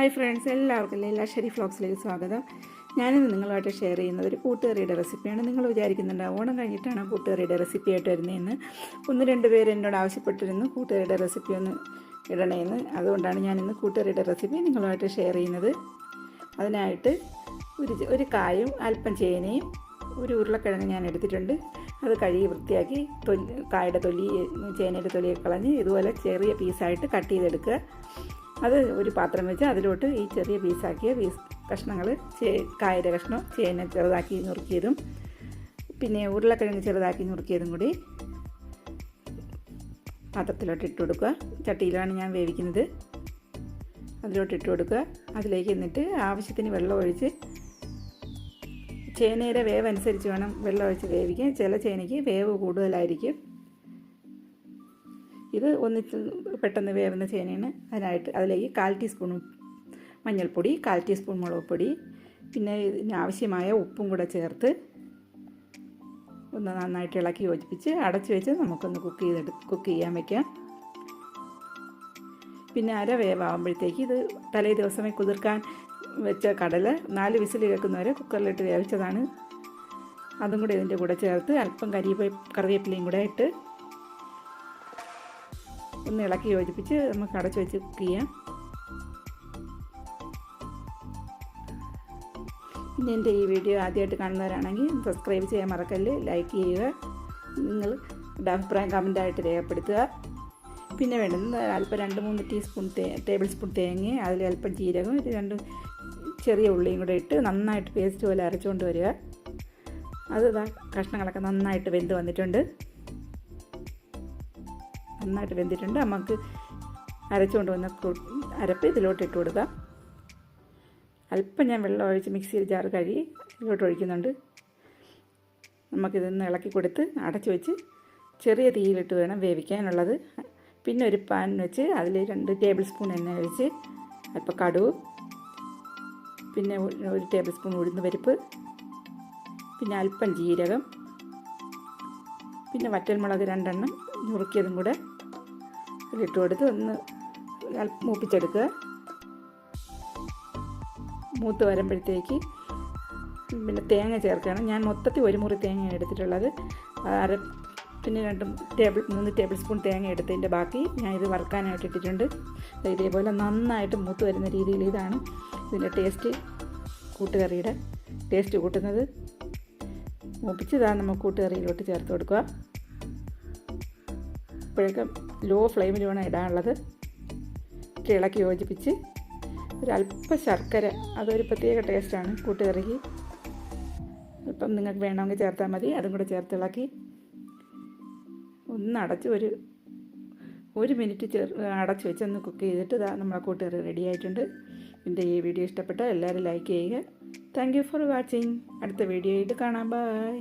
Hi friends, എല്ലാവർക്കും ലീല ഷെരീഫ് വ്ലോഗ്സിലേക്ക് സ്വാഗതം. ഞാനിന്ന് നിങ്ങളുമായിട്ട് ഷെയർ ചെയ്യുന്നത് ഒരു കൂട്ടുകറിയുടെ റെസിപ്പിയാണ്. നിങ്ങൾ വിചാരിക്കുന്നുണ്ട് ഓണം കഴിഞ്ഞിട്ടാണ് കൂട്ടുകറിയുടെ റെസിപ്പി ആയിട്ട് വരുന്നതെന്ന്. ഒന്ന് രണ്ട് പേര് എന്നോട് ആവശ്യപ്പെട്ടിരുന്നു കൂട്ടുകറിയുടെ റെസിപ്പി ഒന്ന് ഇടണേന്ന്. അതുകൊണ്ടാണ് ഞാനിന്ന് കൂട്ടുകറിയുടെ റെസിപ്പി നിങ്ങളുമായിട്ട് ഷെയർ ചെയ്യുന്നത്. അതിനായിട്ട് ഒരു കായും അല്പം ചേനയും ഒരു ഉരുളക്കിഴങ്ങ് ഞാൻ എടുത്തിട്ടുണ്ട്. അത് കഴുകി വൃത്തിയാക്കി കായുടെ തൊലി ചേനയുടെ തൊലിയൊക്കെ കളഞ്ഞ് ഇതുപോലെ ചെറിയ പീസായിട്ട് കട്ട് ചെയ്തെടുക്കുക. അത് ഒരു പാത്രം വെച്ച് അതിലോട്ട് ഈ ചെറിയ പീസാക്കിയ കഷ്ണങ്ങൾ കായയുടെ കഷ്ണം, ചേന ചെറുതാക്കി നുറുക്കിയതും പിന്നെ ഉരുളക്കിഴങ്ങ് ചെറുതാക്കി നുറുക്കിയതും കൂടി പാത്രത്തിലോട്ട് ഇട്ട് കൊടുക്കുക. ചട്ടിയിലാണ് ഞാൻ വേവിക്കുന്നത്. അതിലോട്ട് ഇട്ട് കൊടുക്കുക. അതിലേക്ക് എന്നിട്ട് ആവശ്യത്തിന് വെള്ളം ഒഴിച്ച് ചേനയുടെ വേവ് അനുസരിച്ച് വേണം വെള്ളം ഒഴിച്ച് വേവിക്കാൻ. ചില ചേനയ്ക്ക് വേവ് കൂടുതലായിരിക്കും. ഇത് ഒന്നിച്ച് പെട്ടെന്ന് വേവുന്ന ചേനയാണ്. അതിലേക്ക് 1/4 ടീസ്പൂൺ മഞ്ഞൾപ്പൊടി, 1/4 ടീസ്പൂൺ മുളക് പൊടി, പിന്നെ ഇതിനാവശ്യമായ ഉപ്പും കൂടെ ചേർത്ത് ഒന്ന് നന്നായിട്ട് ഇളക്കി യോജിപ്പിച്ച് അടച്ച് വെച്ച് നമുക്കൊന്ന് കുക്ക് ചെയ്യാൻ വയ്ക്കാം. പിന്നെ അര വേവാകുമ്പോഴത്തേക്ക് ഇത് തലേ ദിവസമേ കുതിർക്കാൻ വെച്ച കടല 4 വിസിൽ കേൾക്കുന്നവരെ കുക്കറിലിട്ട് വേവിച്ചതാണ്. അതും കൂടെ ഇതിൻ്റെ കൂടെ ചേർത്ത് അല്പം കറിവേപ്പിലയും കൂടെ ഇട്ട് ഒന്ന് ഇളക്കി യോജിപ്പിച്ച് നമുക്ക് അടച്ച് വെച്ച് കുക്ക് ചെയ്യാം. പിന്നെ എൻ്റെ ഈ വീഡിയോ ആദ്യമായിട്ട് കാണുന്നവരാണെങ്കിൽ സബ്സ്ക്രൈബ് ചെയ്യാൻ മറക്കല്ല്, ലൈക്ക് ചെയ്യുക, നിങ്ങളുടെ അഭിപ്രായം കമൻറ്റായിട്ട് രേഖപ്പെടുത്തുക. പിന്നെ വേണ്ടുന്നത് അല്പം 2-3 ടേബിൾ സ്പൂൺ തേങ്ങ, അതിൽ അല്പം ജീരകം, 2 ചെറിയ ഉള്ളിയും കൂടെ ഇട്ട് നന്നായിട്ട് പേസ്റ്റ് പോലെ അരച്ചുകൊണ്ട് വരിക. അത് കഷ്ണങ്ങളൊക്കെ നന്നായിട്ട് വെന്ത് വന്നിട്ടുണ്ട്. നന്നായിട്ട് വെന്തിട്ടുണ്ട്. നമുക്ക് അരച്ചുകൊണ്ട് വന്ന അരപ്പ് ഇതിലോട്ട് ഇട്ട് കൊടുക്കാം. അല്പം ഞാൻ വെള്ളം ഒഴിച്ച് മിക്സിയിൽ ജാർ കഴുകി ഇതിലോട്ട് ഒഴിക്കുന്നുണ്ട്. നമുക്കിതൊന്ന് ഇളക്കി കൊടുത്ത് അടച്ച് വെച്ച് ചെറിയ തീയിലിട്ട് വേണം വേവിക്കാനുള്ളത്. പിന്നെ ഒരു പാൻ വെച്ച് അതിൽ 2 ടേബിൾ സ്പൂൺ എണ്ണ ഒഴിച്ച് അല്പം കടുക്, പിന്നെ 1 ടേബിൾ സ്പൂൺ ഉഴുന്ന് പരിപ്പ്, പിന്നെ അല്പം ജീരകം, പിന്നെ വറ്റൽമുളക് 2 എണ്ണം നുറുക്കിയതും കൂടെ ഇട്ട് കൊടുത്ത് ഒന്ന് മൂപ്പിച്ചെടുക്കുക. മൂത്ത് വരുമ്പോഴത്തേക്ക് പിന്നെ തേങ്ങ ചേർക്കണം. ഞാൻ മൊത്തത്തിൽ 1 മുറി തേങ്ങയാണ് എടുത്തിട്ടുള്ളത്. പിന്നെ 3 ടേബിൾ സ്പൂൺ തേങ്ങ എടുത്തതിൻ്റെ ബാക്കി ഞാൻ ഇത് വറുക്കാനായിട്ട് ഇട്ടിട്ടുണ്ട്. ഇതേപോലെ നന്നായിട്ട് മൂത്ത് വരുന്ന രീതിയിൽ ഇതാണ് ഇതിൻ്റെ ടേസ്റ്റ്, കൂട്ടുകറിയുടെ ടേസ്റ്റ് കൂട്ടുന്നത്. മൂപ്പിച്ച് നമുക്ക് കൂട്ടുകറിയിലോട്ട് ചേർത്ത് കൊടുക്കുക. ഇപ്പോഴൊക്കെ ലോ ഫ്ലെയിമിൽ വേണം ഇടാനുള്ളത്. ഇളക്കി യോജിപ്പിച്ച് ഒരല്പം ശർക്കര, അതൊരു പ്രത്യേക ടേസ്റ്റാണ് കൂട്ടുകറിക്ക്. ഇപ്പം നിങ്ങൾക്ക് വേണമെങ്കിൽ ചേർത്താൽ മതി. അതും കൂടെ ചേർത്ത് ഇളക്കി ഒന്ന് അടച്ച് ഒരു മിനിറ്റ് അടച്ച് വെച്ച് ഒന്ന് കുക്ക് ചെയ്തിട്ട് നമ്മളെ കൂട്ടുകറി റെഡി ആയിട്ടുണ്ട്. എൻ്റെ ഈ വീഡിയോ ഇഷ്ടപ്പെട്ടാൽ എല്ലാവരും ലൈക്ക് ചെയ്യുക. Thank you for watching. അടുത്ത വീഡിയോയിൽ കാണാം. ബൈ.